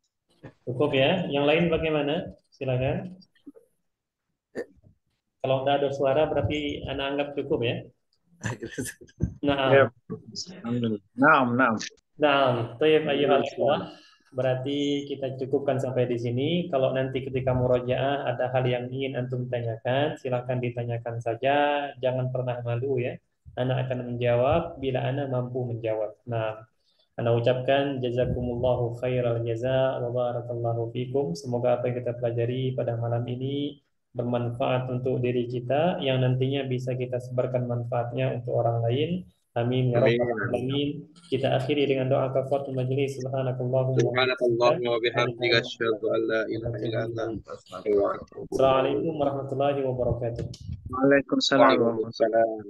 Cukup ya. Yang lain bagaimana? Silakan. Kalau nggak ada suara berarti anak anggap cukup ya. Nah, Naam. Tayyib ayyuhal ikhwah. Berarti kita cukupkan sampai di sini. Kalau nanti ketika murojaah ada hal yang ingin antum tanyakan, silakan ditanyakan saja. Jangan pernah malu ya. Anak akan menjawab bila anak mampu menjawab. Nah, Ana ucapkan jazakumullahu khairal jaza wa barakallahu fikum. Semoga apa yang kita pelajari pada malam ini bermanfaat untuk diri kita yang nantinya bisa kita sebarkan manfaatnya untuk orang lain. Amin ya rabbal alamin. Kita akhiri dengan doa kafaratul majelis. Subhanakallahumma wa bihamdika Subhanakallahumma wa bihamdika asyhadu an la ilaha illa anta Assalamualaikum warahmatullahi wabarakatuh. Waalaikumsalam. Waalaikumsalam.